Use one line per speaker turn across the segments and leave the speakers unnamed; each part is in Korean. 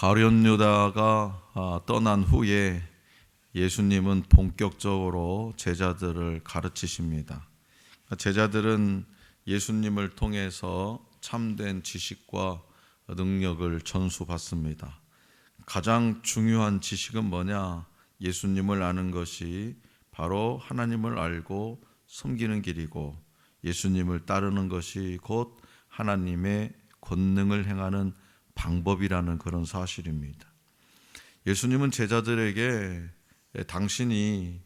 가룟 유다가 떠난 후에 예수님은 본격적으로 제자들을 가르치십니다. 제자들은 예수님을 통해서 참된 지식과 능력을 전수받습니다. 가장 중요한 지식은 뭐냐? 예수님을 아는 것이 바로 하나님을 알고 섬기는 길이고, 예수님을 따르는 것이 곧 하나님의 권능을 행하는 방법이라는 그런 사실입니다. 예수님은 제자들에게 당신이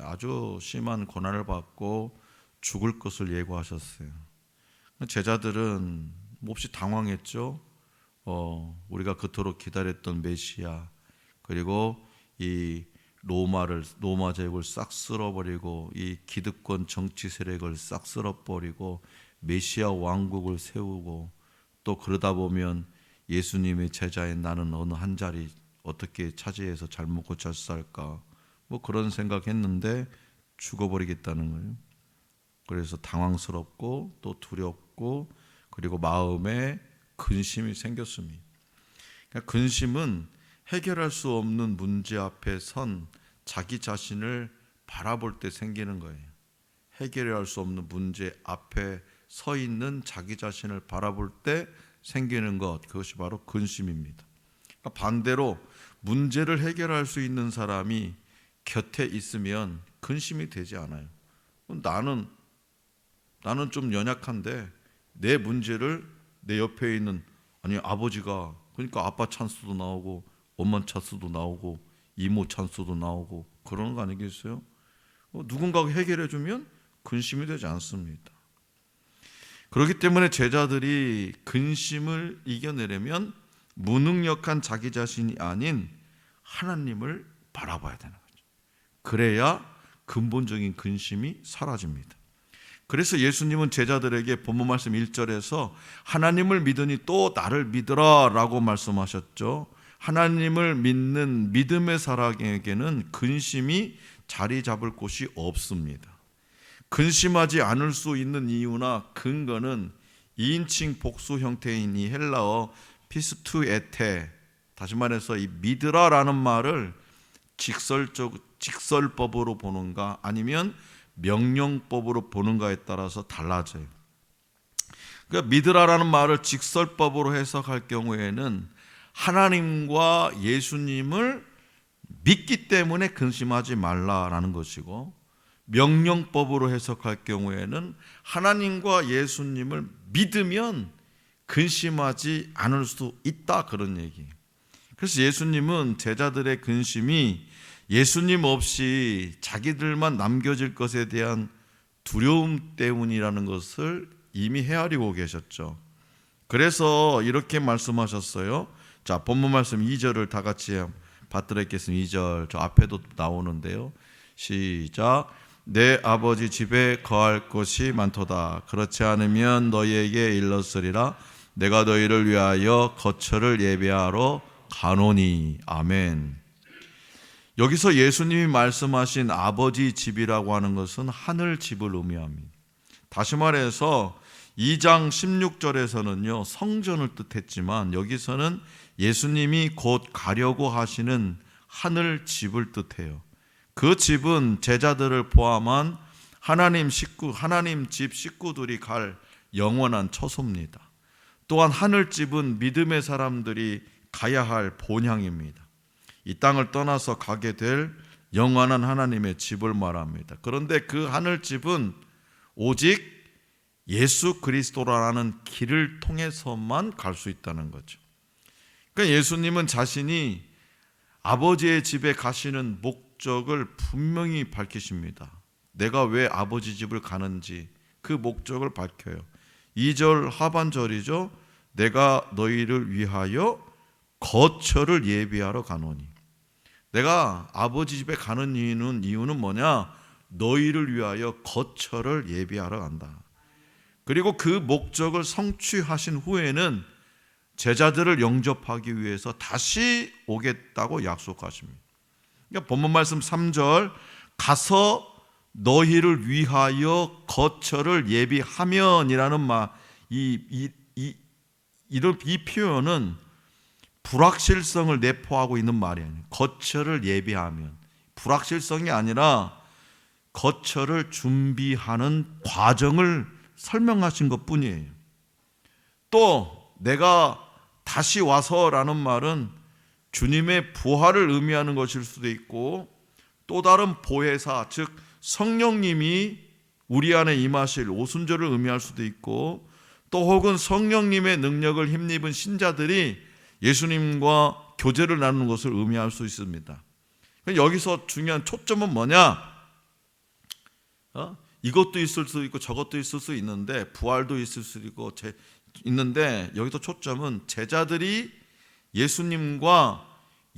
아주 심한 고난을 받고 죽을 것을 예고하셨어요. 제자들은 몹시 당황했죠. 우리가 그토록 기다렸던 메시아, 그리고 이 로마 제국을 싹 쓸어버리고 이 기득권 정치 세력을 싹 쓸어버리고 메시아 왕국을 세우고, 또 그러다 보면 예수님의 제자인 나는 어느 한 자리 어떻게 차지해서 잘 먹고 잘 살까, 뭐 그런 생각했는데 죽어버리겠다는 거예요. 그래서 당황스럽고 또 두렵고, 그리고 마음에 근심이 생겼습니다. 그러니까 근심은 해결할 수 없는 문제 앞에 선 자기 자신을 바라볼 때 생기는 거예요. 해결할 수 없는 문제 앞에 서 있는 자기 자신을 바라볼 때 생기는 것, 그것이 바로 근심입니다. 그러니까 반대로 문제를 해결할 수 있는 사람이 곁에 있으면 근심이 되지 않아요. 나는 좀 연약한데 내 문제를 내 옆에 있는 아버지가, 그러니까 아빠 찬스도 나오고 엄마 찬스도 나오고 이모 찬스도 나오고 그런 거 아니겠어요? 누군가가 해결해 주면 근심이 되지 않습니다. 그렇기 때문에 제자들이 근심을 이겨내려면 무능력한 자기 자신이 아닌 하나님을 바라봐야 되는 거죠. 그래야 근본적인 근심이 사라집니다. 그래서 예수님은 제자들에게 본문 말씀 1절에서 하나님을 믿으니 또 나를 믿으라 라고 말씀하셨죠. 하나님을 믿는 믿음의 사람에게는 근심이 자리 잡을 곳이 없습니다. 근심하지 않을 수 있는 이유나 근거는 2인칭 복수 형태인 이 헬라어 피스투에테, 다시 말해서 이 믿으라라는 말을 직설법으로 보는가 아니면 명령법으로 보는가에 따라서 달라져요. 그러니까 믿으라라는 말을 직설법으로 해석할 경우에는 하나님과 예수님을 믿기 때문에 근심하지 말라라는 것이고, 명령법으로 해석할 경우에는 하나님과 예수님을 믿으면 근심하지 않을 수 있다, 그런 얘기예요. 그래서 예수님은 제자들의 근심이 예수님 없이 자기들만 남겨질 것에 대한 두려움 때문이라는 것을 이미 헤아리고 계셨죠. 그래서 이렇게 말씀하셨어요. 자, 본문 말씀 2절을 다 같이 받들어 읽겠습니다. 2절 저 앞에도 나오는데요. 시작. 내 아버지 집에 거할 곳이 많도다. 그렇지 않으면 너희에게 일렀으리라. 내가 너희를 위하여 거처를 예비하러 가노니. 아멘. 여기서 예수님이 말씀하신 아버지 집이라고 하는 것은 하늘 집을 의미합니다. 다시 말해서 2장 16절에서는요 성전을 뜻했지만, 여기서는 예수님이 곧 가려고 하시는 하늘 집을 뜻해요. 그 집은 제자들을 포함한 하나님 집 식구들이 갈 영원한 처소입니다. 또한 하늘 집은 믿음의 사람들이 가야 할 본향입니다. 이 땅을 떠나서 가게 될 영원한 하나님의 집을 말합니다. 그런데 그 하늘 집은 오직 예수 그리스도라는 길을 통해서만 갈 수 있다는 거죠. 그러니까 예수님은 자신이 아버지의 집에 가시는 목적을 분명히 밝히십니다. 내가 왜 아버지 집을 가는지 그 목적을 밝혀요. 2절 하반절이죠. 내가 너희를 위하여 거처를 예비하러 가노니. 내가 아버지 집에 가는 이유는 뭐냐? 너희를 위하여 거처를 예비하러 간다. 그리고 그 목적을 성취하신 후에는 제자들을 영접하기 위해서 다시 오겠다고 약속하십니다. 그러니까 본문 말씀 3절, 가서 너희를 위하여 거처를 예비하면이라는 이 표현은 불확실성을 내포하고 있는 말이 아니에요. 거처를 예비하면, 불확실성이 아니라 거처를 준비하는 과정을 설명하신 것뿐이에요. 또 내가 다시 와서라는 말은 주님의 부활을 의미하는 것일 수도 있고, 또 다른 보혜사, 즉 성령님이 우리 안에 임하실 오순절을 의미할 수도 있고, 또 혹은 성령님의 능력을 힘입은 신자들이 예수님과 교제를 나누는 것을 의미할 수 있습니다. 여기서 중요한 초점은 뭐냐? 이것도 있을 수 있고 저것도 있을 수 있는데, 부활도 있을 수 있고 있는데, 여기서 초점은 제자들이 예수님과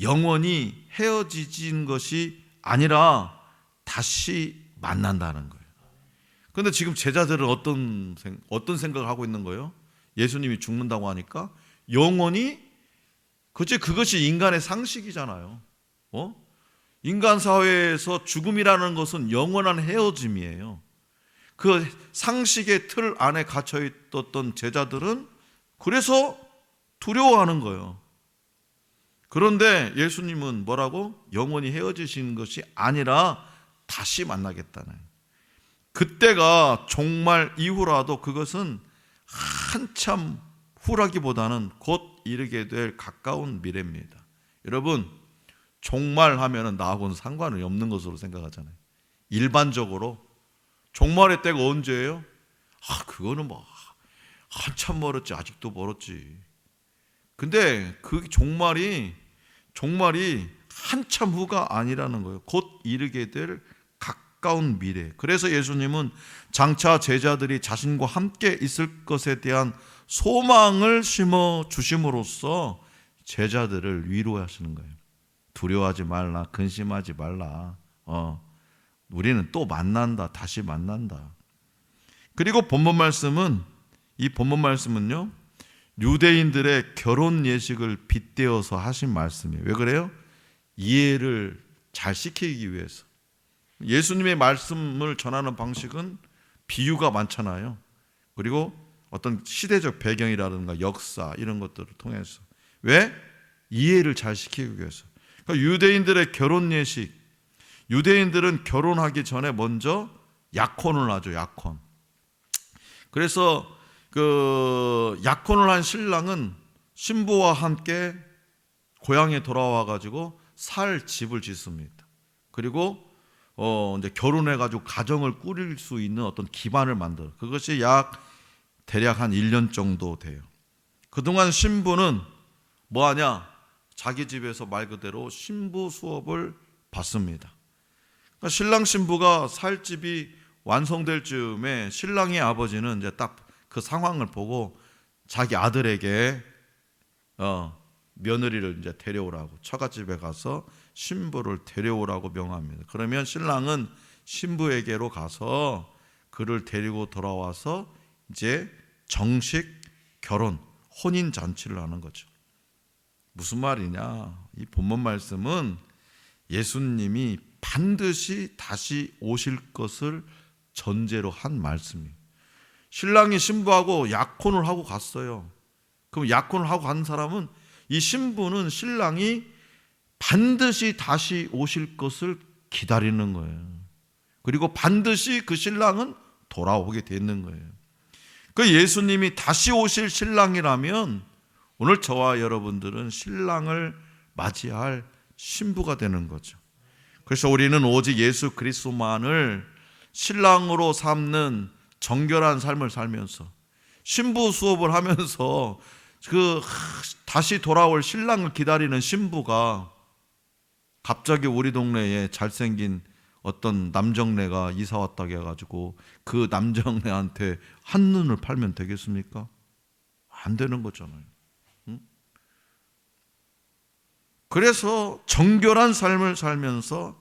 영원히 헤어지진 것이 아니라 다시 만난다는 거예요. 그런데 지금 제자들은 어떤 생각을 하고 있는 거예요? 예수님이 죽는다고 하니까 영원히, 그것이 인간의 상식이잖아요. 인간 사회에서 죽음이라는 것은 영원한 헤어짐이에요. 그 상식의 틀 안에 갇혀 있었던 제자들은 그래서 두려워하는 거예요. 그런데 예수님은 뭐라고? 영원히 헤어지신 것이 아니라 다시 만나겠다는. 그때가 종말 이후라도 그것은 한참 후라기보다는 곧 이르게 될 가까운 미래입니다. 여러분, 종말하면 나하고는 상관이 없는 것으로 생각하잖아요. 일반적으로 종말의 때가 언제예요? 그거는 뭐 한참 멀었지, 아직도 멀었지. 근데 그 종말이 한참 후가 아니라는 거예요. 곧 이르게 될 가까운 미래. 그래서 예수님은 장차 제자들이 자신과 함께 있을 것에 대한 소망을 심어 주심으로써 제자들을 위로하시는 거예요. 두려워하지 말라, 근심하지 말라. 우리는 또 만난다, 다시 만난다. 그리고 이 본문 말씀은요, 유대인들의 결혼 예식을 빗대어서 하신 말씀이에요. 왜 그래요? 이해를 잘 시키기 위해서. 예수님의 말씀을 전하는 방식은 비유가 많잖아요. 그리고 어떤 시대적 배경이라든가 역사 이런 것들을 통해서. 왜? 이해를 잘 시키기 위해서. 그러니까 유대인들의 결혼 예식, 유대인들은 결혼하기 전에 먼저 약혼을 하죠. 약혼. 그래서 그 약혼을 한 신랑은 신부와 함께 고향에 돌아와 가지고 살 집을 짓습니다. 그리고 이제 결혼해 가지고 가정을 꾸릴 수 있는 어떤 기반을 만들어. 그것이 대략 한 1년 정도 돼요. 그동안 신부는 뭐 하냐? 자기 집에서 말 그대로 신부 수업을 받습니다. 그러니까 신랑 신부가 살 집이 완성될 즈음에 신랑의 아버지는 이제 딱 그 상황을 보고 자기 아들에게 며느리를 이제 데려오라고, 처갓집에 가서 신부를 데려오라고 명합니다. 그러면 신랑은 신부에게로 가서 그를 데리고 돌아와서 이제 정식 결혼, 혼인 잔치를 하는 거죠. 무슨 말이냐? 이 본문 말씀은 예수님이 반드시 다시 오실 것을 전제로 한 말씀이에요. 신랑이 신부하고 약혼을 하고 갔어요. 그럼 약혼을 하고 간 사람은, 이 신부는 신랑이 반드시 다시 오실 것을 기다리는 거예요. 그리고 반드시 그 신랑은 돌아오게 되는 거예요. 그 예수님이 다시 오실 신랑이라면 오늘 저와 여러분들은 신랑을 맞이할 신부가 되는 거죠. 그래서 우리는 오직 예수 그리스도만을 신랑으로 삼는 정결한 삶을 살면서, 신부 수업을 하면서 다시 돌아올 신랑을 기다리는 신부가 갑자기 우리 동네에 잘생긴 어떤 남정네가 이사 왔다고 해가지고 그 남정네한테 한눈을 팔면 되겠습니까? 안 되는 거잖아요. 그래서 정결한 삶을 살면서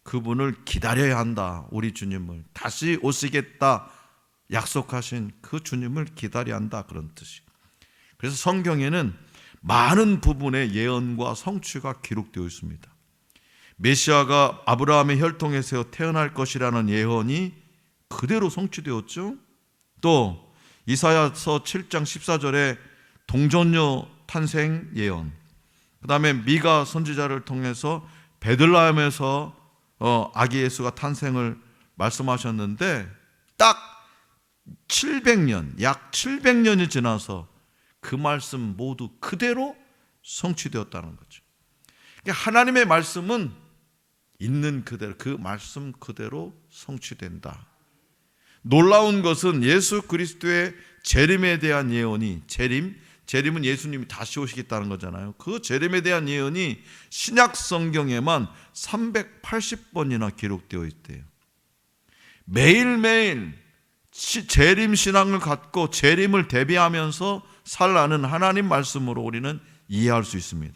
그분을 기다려야 한다. 우리 주님을 다시 오시겠다 약속하신 그 주님을 기다려야 한다, 그런 뜻이. 그래서 성경에는 많은 부분의 예언과 성취가 기록되어 있습니다. 메시아가 아브라함의 혈통에서 태어날 것이라는 예언이 그대로 성취되었죠. 또 이사야서 7장 14절에 동정녀 탄생 예언, 그 다음에 미가 선지자를 통해서 베들레헴에서 아기 예수가 탄생을 말씀하셨는데 딱 700년, 약 700년이 지나서 그 말씀 모두 그대로 성취되었다는 거죠. 그러니까 하나님의 말씀은 있는 그대로, 그 말씀 그대로 성취된다. 놀라운 것은 예수 그리스도의 재림에 대한 예언이, 재림은 예수님이 다시 오시겠다는 거잖아요. 그 재림에 대한 예언이 신약 성경에만 380번이나 기록되어 있대요. 매일매일 재림 신앙을 갖고 재림을 대비하면서 살라는 하나님 말씀으로 우리는 이해할 수 있습니다.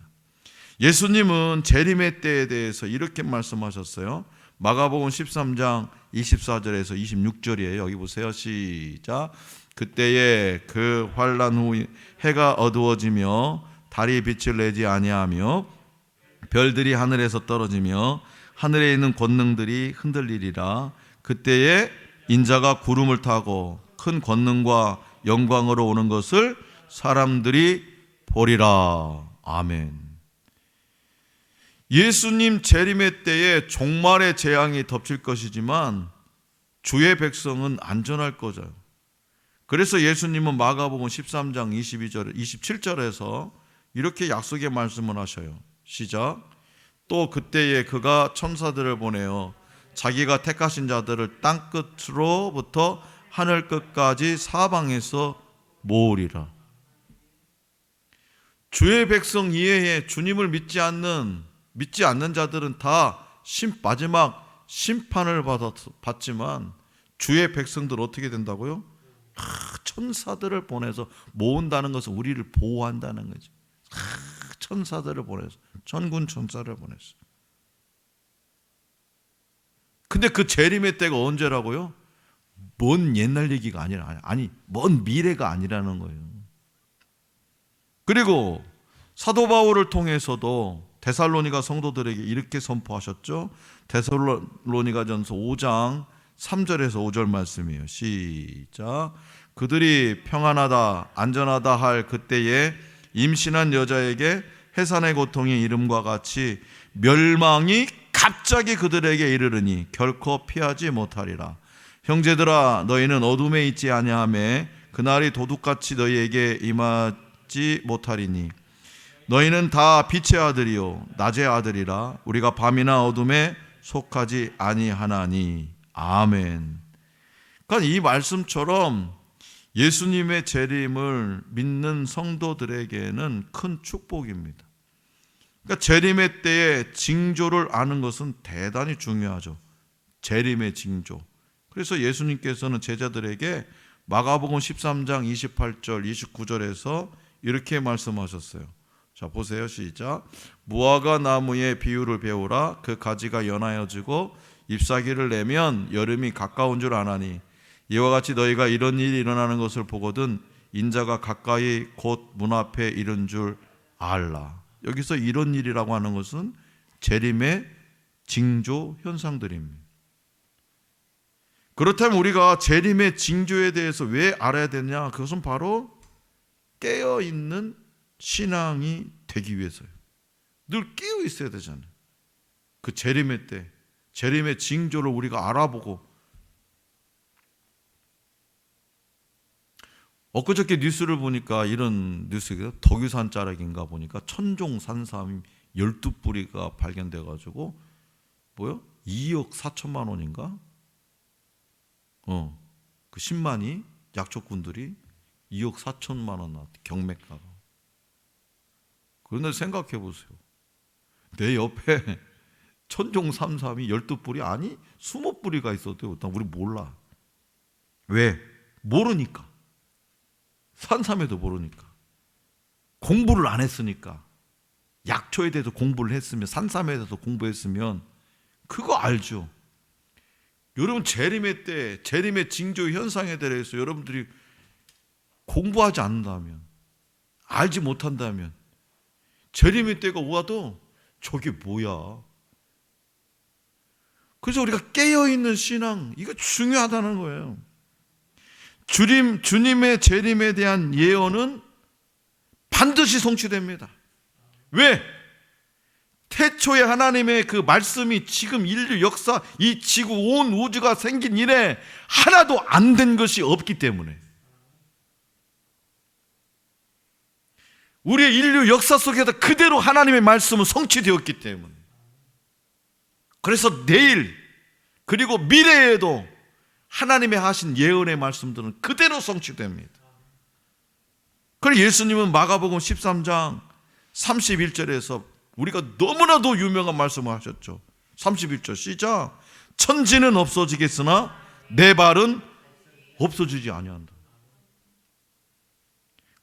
예수님은 재림의 때에 대해서 이렇게 말씀하셨어요. 마가복음 13장 24절에서 26절이에요. 여기 보세요. 시작. 그때에 그 환난 후 해가 어두워지며 달이 빛을 내지 아니하며 별들이 하늘에서 떨어지며 하늘에 있는 권능들이 흔들리리라. 그때에 인자가 구름을 타고 큰 권능과 영광으로 오는 것을 사람들이 보리라. 아멘. 예수님 재림의 때에 종말의 재앙이 덮칠 것이지만 주의 백성은 안전할 거죠. 그래서 예수님은 마가복음 13장 22절, 27절에서 이렇게 약속의 말씀을 하셔요. 시작. 또 그때에 그가 천사들을 보내어 자기가 택하신 자들을 땅 끝으로부터 하늘 끝까지 사방에서 모으리라. 주의 백성 이외에 주님을 믿지 않는 자들은 다 마지막 심판을 받지만 주의 백성들 어떻게 된다고요? 천사들을 보내서 모은다는 것은 우리를 보호한다는 거죠. 천사들을 보내서, 천군 천사를 보내서. 근데 그 재림의 때가 언제라고요? 먼 옛날 얘기가 아니라, 먼 미래가 아니라는 거예요. 그리고 사도 바울을 통해서도 데살로니가 성도들에게 이렇게 선포하셨죠. 데살로니가전서 5장 3절에서 5절 말씀이에요. 시작. 그들이 평안하다 안전하다 할 그때에 임신한 여자에게 해산의 고통이 이름과 같이 멸망이 갑자기 그들에게 이르르니 결코 피하지 못하리라. 형제들아 너희는 어둠에 있지 아니하매 그날이 도둑같이 너희에게 임하지 못하리니 너희는 다 빛의 아들이요 낮의 아들이라. 우리가 밤이나 어둠에 속하지 아니하나니. 아멘. 그러니까 이 말씀처럼 예수님의 재림을 믿는 성도들에게는 큰 축복입니다. 그러니까 재림의 때에 징조를 아는 것은 대단히 중요하죠. 재림의 징조. 그래서 예수님께서는 제자들에게 마가복음 13장 28절 29절에서 이렇게 말씀하셨어요. 자 보세요. 시작. 무화과 나무의 비유를 배우라. 그 가지가 연하여지고 잎사귀를 내면 여름이 가까운 줄 아나니 이와 같이 너희가 이런 일이 일어나는 것을 보거든 인자가 가까이 곧 문 앞에 이른 줄 알라. 여기서 이런 일이라고 하는 것은 재림의 징조 현상들입니다. 그렇다면 우리가 재림의 징조에 대해서 왜 알아야 되냐? 그것은 바로 깨어있는 신앙이 되기 위해서요. 늘 깨어 있어야 되잖아요. 그 재림의 때, 재림의 징조를 우리가 알아보고. 엊그저께 뉴스를 보니까 이런 뉴스가 덕유산 자락인가 보니까 천종 산삼 12뿌리가 발견돼가지고 뭐요? 2억 4천만 원인가? 그 10만이 약초꾼들이 2억 4천만 원 나왔대, 경매가가. 그런데 생각해 보세요. 내 옆에 천종 산삼이 12뿌리 아니 20뿌리가 있어도 우리 몰라. 왜? 모르니까. 산삼에도 모르니까. 공부를 안 했으니까. 약초에 대해서 공부를 했으면, 산삼에 대해서 공부했으면 그거 알죠. 여러분 재림의 때, 재림의 징조 현상에 대해서 여러분들이 공부하지 않는다면, 알지 못한다면 재림의 때가 와도 저게 뭐야. 그래서 우리가 깨어있는 신앙, 이거 중요하다는 거예요. 주님의 재림에 대한 예언은 반드시 성취됩니다. 왜? 태초에 하나님의 그 말씀이 지금 인류 역사, 이 지구 온 우주가 생긴 이래 하나도 안 된 것이 없기 때문에, 우리의 인류 역사 속에서 그대로 하나님의 말씀은 성취되었기 때문에, 그래서 내일 그리고 미래에도 하나님의 하신 예언의 말씀들은 그대로 성취됩니다. 그래서 예수님은 마가복음 13장 31절에서 우리가 너무나도 유명한 말씀을 하셨죠. 31절 시작. 천지는 없어지겠으나 내 말은 없어지지 아니한다.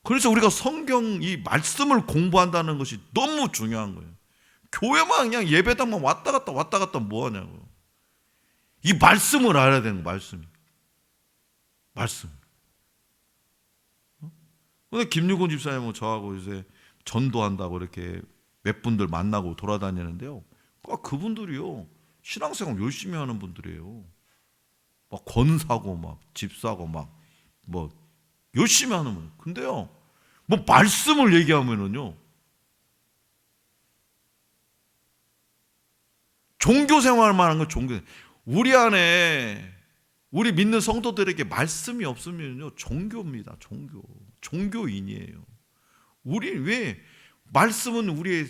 그래서 우리가 성경 이 말씀을 공부한다는 것이 너무 중요한 거예요. 교회만 그냥 예배당만 왔다 갔다 뭐 하냐고. 이 말씀을 알아야 되는 거예요. 말씀. 근데 김유곤 집사님은 저하고 요새 전도한다고 이렇게 몇 분들 만나고 돌아다니는데요. 그분들이요, 신앙생활 열심히 하는 분들이에요. 막 권사고 막 집사고 막 뭐 열심히 하는 분. 근데요, 뭐 말씀을 얘기하면은요, 종교 생활만 하는 건 종교. 우리 안에 우리 믿는 성도들에게 말씀이 없으면요, 종교입니다. 종교인이에요. 우리 왜 말씀은 우리의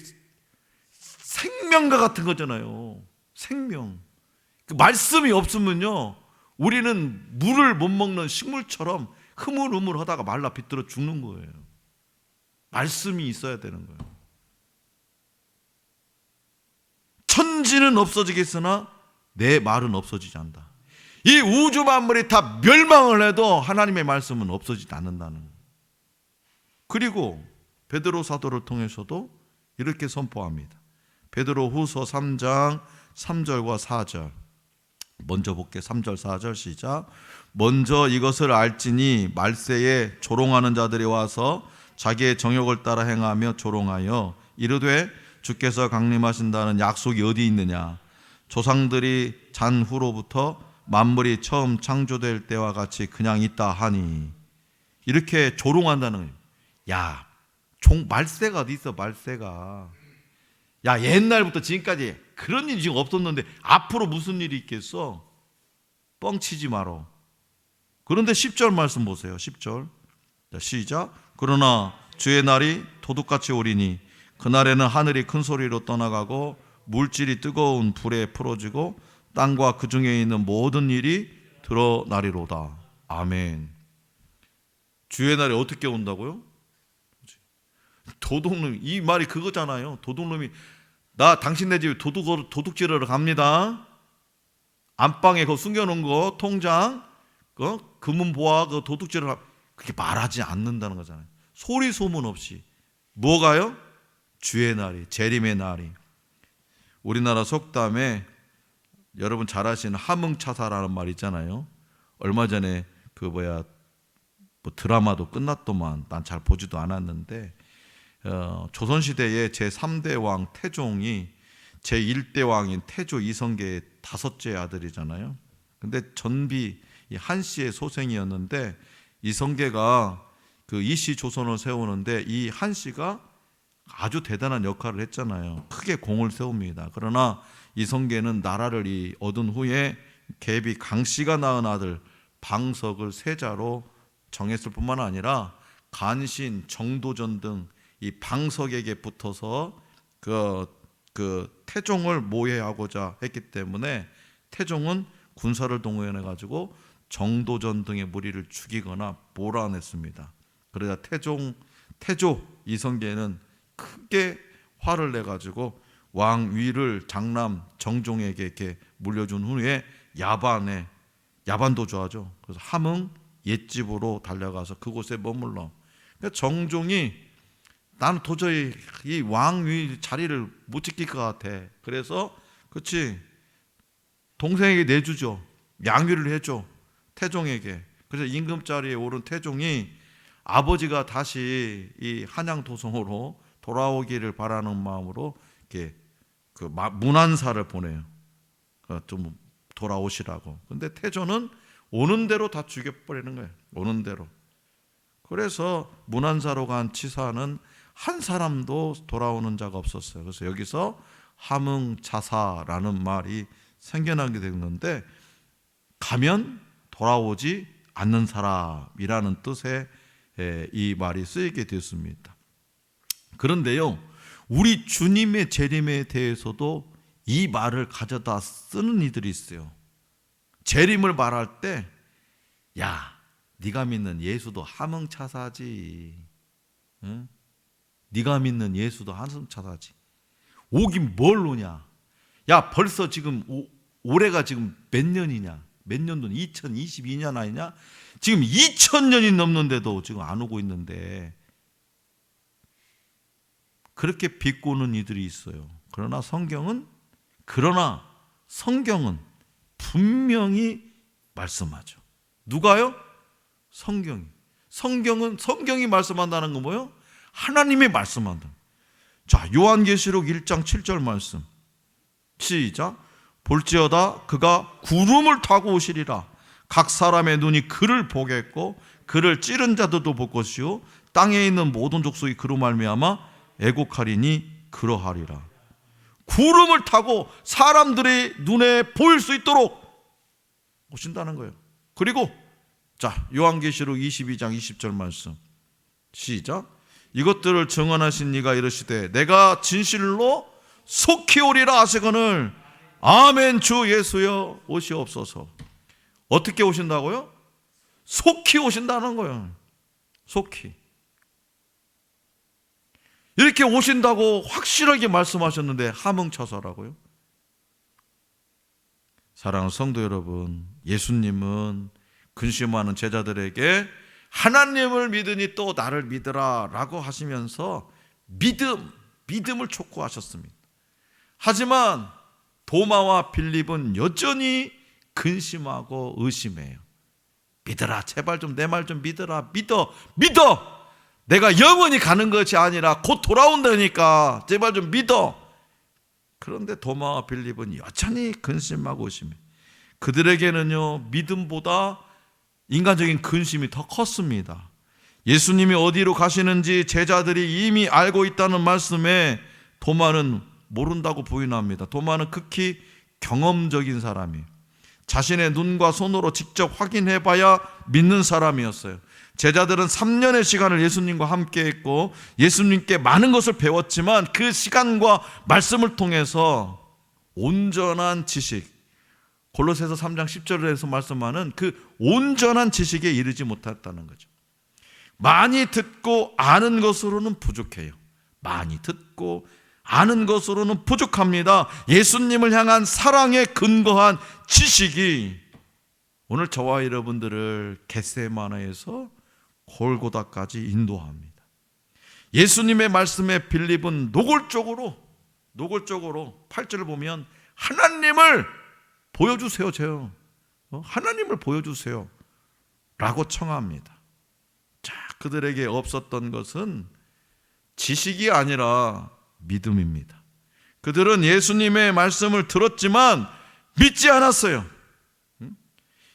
생명과 같은 거잖아요. 생명. 그 말씀이 없으면요, 우리는 물을 못 먹는 식물처럼 흐물흐물하다가 말라 비틀어 죽는 거예요. 말씀이 있어야 되는 거예요. 천지는 없어지겠으나 내 말은 없어지지 않는다. 이 우주 만물이 다 멸망을 해도 하나님의 말씀은 없어지지 않는다는 거예요. 그리고 베드로 사도를 통해서도 이렇게 선포합니다. 베드로 후서 3장 3절과 4절. 먼저 볼게요. 3절 4절 시작. 먼저 이것을 알지니 말세에 조롱하는 자들이 와서 자기의 정욕을 따라 행하며 조롱하여 이르되 주께서 강림하신다는 약속이 어디 있느냐. 조상들이 잔 후로부터 만물이 처음 창조될 때와 같이 그냥 있다 하니. 이렇게 조롱한다는 거예요. 야, 말세가 어디 있어. 말세가. 야, 옛날부터 지금까지 그런 일이 지금 없었는데 앞으로 무슨 일이 있겠어? 뻥치지 마라. 그런데 10절 말씀 보세요. 10절. 자, 시작. 그러나 주의 날이 도둑같이 오리니 그날에는 하늘이 큰 소리로 떠나가고 물질이 뜨거운 불에 풀어지고 땅과 그 중에 있는 모든 일이 드러나리로다. 아멘. 주의 날이 어떻게 온다고요? 도둑놈이, 이 말이 그거잖아요. 도둑놈이 나 당신네 집에 도둑질하러 갑니다. 안방에 그거 숨겨놓은 거 통장, 금은 보아 그 도둑질을 그렇게 말하지 않는다는 거잖아요. 소리 소문 없이. 뭐가요? 주의 날이, 재림의 날이. 우리나라 속담에 여러분 잘 아시는 함흥차사라는 말 있잖아요. 얼마 전에 뭐 드라마도 끝났더만 난 잘 보지도 않았는데 조선시대의 제3대 왕 태종이 제1대 왕인 태조 이성계의 5째 아들이잖아요. 근데 전비 한씨의 소생이었는데 이성계가 그 이씨 조선을 세우는데 이 한씨가 아주 대단한 역할을 했잖아요. 크게 공을 세웁니다. 그러나 이성계는 나라를 얻은 후에 계비 강씨가 낳은 아들 방석을 세자로 정했을 뿐만 아니라 간신, 정도전 등 이 방석에게 붙어서 그 태종을 모해하고자 했기 때문에 태종은 군사를 동원해 가지고 정도전 등의 무리를 죽이거나 몰아냈습니다. 그러자 태조 이성계는 크게 화를 내 가지고 왕위를 장남 정종에게 이렇게 물려준 후에 야반도 좋아하죠. 그래서 함흥 옛집으로 달려가서 그곳에 머물러. 그러니까 정종이 나는 도저히 이 왕위 자리를 못 지킬 것 같아. 그래서 동생에게 내주죠. 양위를 해줘. 태종에게. 그래서 임금자리에 오른 태종이 아버지가 다시 이 한양 도성으로 돌아오기를 바라는 마음으로 이렇게 그 문안사를 보내요. 좀 돌아오시라고. 근데 태조는 오는 대로 다 죽여버리는 거예요. 오는 대로. 그래서 문안사로 간 치사는 한 사람도 돌아오는 자가 없었어요. 그래서 여기서 함흥차사라는 말이 생겨나게 된 건데, 가면 돌아오지 않는 사람이라는 뜻의 이 말이 쓰이게 되었습니다. 그런데요, 우리 주님의 재림에 대해서도 이 말을 가져다 쓰는 이들이 있어요. 재림을 말할 때, 야, 네가 믿는 예수도 함흥차사지. 응? 네가 믿는 예수도 함흥차사지. 오긴 뭘 오냐? 야, 벌써 지금 올해가 지금 몇 년이냐? 몇 년도는 2022년 아니냐? 지금 2000년이 넘는데도 지금 안 오고 있는데, 그렇게 비꼬는 이들이 있어요. 그러나 성경은 분명히 말씀하죠. 누가요? 성경이 말씀한다는 건 뭐예요? 하나님이 말씀한다. 자, 요한계시록 1장 7절 말씀. 시작. 볼지어다 그가 구름을 타고 오시리라. 각 사람의 눈이 그를 보겠고 그를 찌른 자들도 볼 것이요 땅에 있는 모든 족속이 그로 말미암아 애곡하리니 그러하리라. 구름을 타고 사람들의 눈에 보일 수 있도록 오신다는 거예요. 그리고 자, 요한계시록 22장 20절 말씀. 시작. 이것들을 증언하신 이가 이르시되 내가 진실로 속히 오리라 하시거늘 아멘. 주 예수여 오시옵소서. 어떻게 오신다고요? 속히 오신다는 거예요. 속히. 이렇게 오신다고 확실하게 말씀하셨는데 함흥차사라고요? 사랑하는 성도 여러분, 예수님은 근심하는 제자들에게 하나님을 믿으니 또 나를 믿으라 라고 하시면서 믿음을 촉구하셨습니다. 하지만 도마와 빌립은 여전히 근심하고 의심해요. 믿어라, 제발 좀 내 말 좀 믿어라. 믿어. 내가 영원히 가는 것이 아니라 곧 돌아온다니까 제발 좀 믿어. 그런데 도마와 빌립은 여전히 근심하고 의심해. 그들에게는요, 믿음보다 인간적인 근심이 더 컸습니다. 예수님이 어디로 가시는지 제자들이 이미 알고 있다는 말씀에 도마는 모른다고 부인합니다. 도마는 극히 경험적인 사람이에요. 자신의 눈과 손으로 직접 확인해 봐야 믿는 사람이었어요. 제자들은 3년의 시간을 예수님과 함께 했고 예수님께 많은 것을 배웠지만 그 시간과 말씀을 통해서 온전한 지식, 골로새서 3장 10절에서 말씀하는 그 온전한 지식에 이르지 못했다는 거죠. 많이 듣고 아는 것으로는 부족해요. 많이 듣고 아는 것으로는 부족합니다. 예수님을 향한 사랑에 근거한 지식이 오늘 저와 여러분들을 겟세마네에서 골고다까지 인도합니다. 예수님의 말씀에 빌립은 노골적으로 8절을 보면 하나님을 보여주세요. 하나님을 보여주세요 라고 청합니다. 자, 그들에게 없었던 것은 지식이 아니라 믿음입니다. 그들은 예수님의 말씀을 들었지만 믿지 않았어요.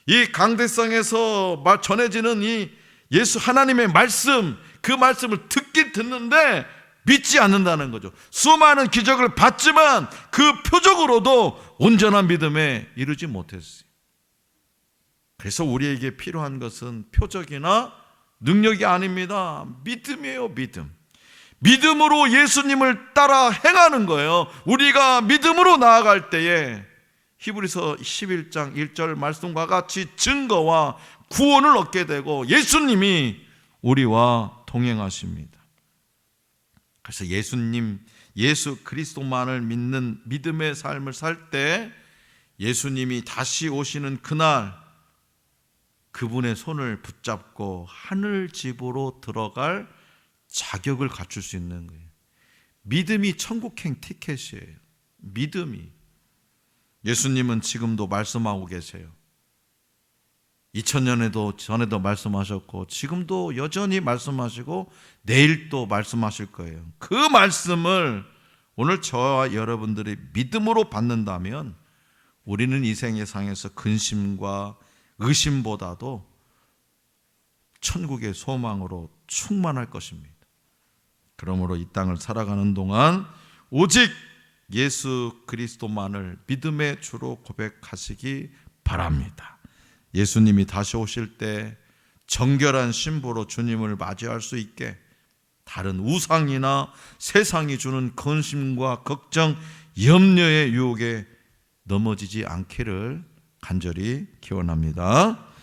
이 강대상에서 전해지는 이 예수 하나님의 말씀, 그 말씀을 듣는데 믿지 않는다는 거죠. 수많은 기적을 봤지만 그 표적으로도 온전한 믿음에 이르지 못했어요. 그래서 우리에게 필요한 것은 표적이나 능력이 아닙니다. 믿음이에요. 믿음으로 예수님을 따라 행하는 거예요. 우리가 믿음으로 나아갈 때에 히브리서 11장 1절 말씀과 같이 증거와 구원을 얻게 되고 예수님이 우리와 동행하십니다. 그래서 예수 그리스도만을 믿는 믿음의 삶을 살 때 예수님이 다시 오시는 그날 그분의 손을 붙잡고 하늘 집으로 들어갈 자격을 갖출 수 있는 거예요. 믿음이 천국행 티켓이에요. 믿음이. 예수님은 지금도 말씀하고 계세요. 2000년에도 전에도 말씀하셨고 지금도 여전히 말씀하시고 내일도 말씀하실 거예요. 그 말씀을 오늘 저와 여러분들이 믿음으로 받는다면 우리는 이 생애상에서 근심과 의심보다도 천국의 소망으로 충만할 것입니다. 그러므로 이 땅을 살아가는 동안 오직 예수 그리스도만을 믿음의 주로 고백하시기 바랍니다. 예수님이 다시 오실 때 정결한 신부로 주님을 맞이할 수 있게 다른 우상이나 세상이 주는 근심과 걱정, 염려의 유혹에 넘어지지 않기를 간절히 기원합니다.